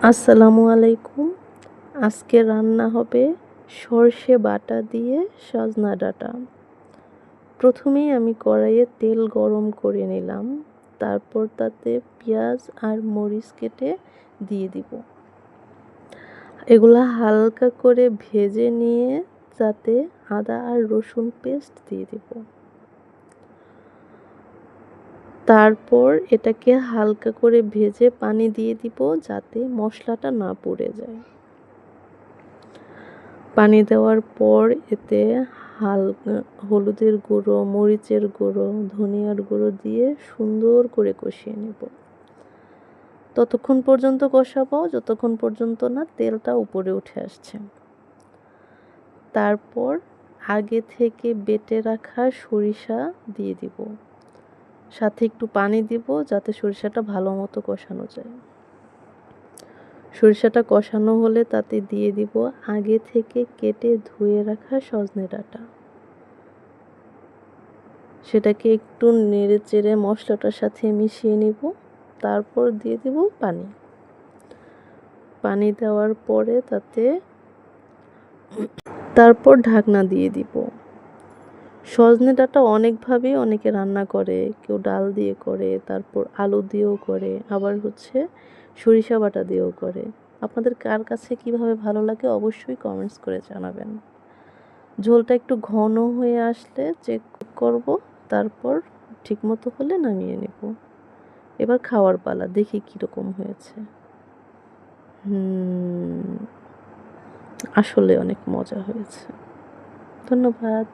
আসসালামু আলাইকুম। আজকে রান্না হবে সরষে বাটা দিয়ে সজনা ডাঁটা। প্রথমেই আমি কড়াইয়ে তেল গরম করে নিলাম। তারপর তাতে পেঁয়াজ আর মরিচ কেটে দিয়ে দিব। এগুলা হালকা করে ভেজে নিয়ে তাতে আদা আর রসুন পেস্ট দিয়ে দিব। তারপর এটাকে হালকা করে ভেজে পানি দিয়ে দিব যাতে মশলাটা না পুড়ে যায়। পানি দেওয়ার পর এতে হালকা হলুদের গুঁড়ো, মরিচের গুঁড়ো, ধনিয়ার গুঁড়ো দিয়ে সুন্দর করে কষিয়ে নেব। ততক্ষণ পর্যন্ত কষাবো যতক্ষণ পর্যন্ত না তেলটা উপরে উঠে আসছে। তারপর আগে থেকে বেটে রাখা সরিষা দিয়ে দিব। সাথে একটু পানি দিব যাতে সরিষাটা ভালো মতো কষানো যায়। সরিষাটা কষানো হলে তাতে দিয়ে দিব আগে থেকে কেটে ধুয়ে রাখা সজনে ডাঁটা। সেটাকে একটু নেড়ে চেড়ে মশলাটার সাথে মিশিয়ে নিব। তারপর দিয়ে দিব পানি। পানি দেওয়ার পরে তারপর ঢাকনা দিয়ে দিব। সজনে ডাঁটা অনেকভাবেই অনেকে রান্না করে, কেউ ডাল দিয়ে করে, তারপর আলু দিয়েও করে, আবার সরিষা বাটা দিয়েও করে। আপনাদের কার কাছে কিভাবে ভালো লাগে অবশ্যই কমেন্টস করে জানাবেন। ঝোলটা একটু ঘন হয়ে আসলে চেক করব, তারপর ঠিকমতো হলে নামিয়ে নেব। এবার খাওয়ার পালা, দেখি কীরকম হয়েছে। আসলে অনেক মজা হয়েছে। ধন্যবাদ।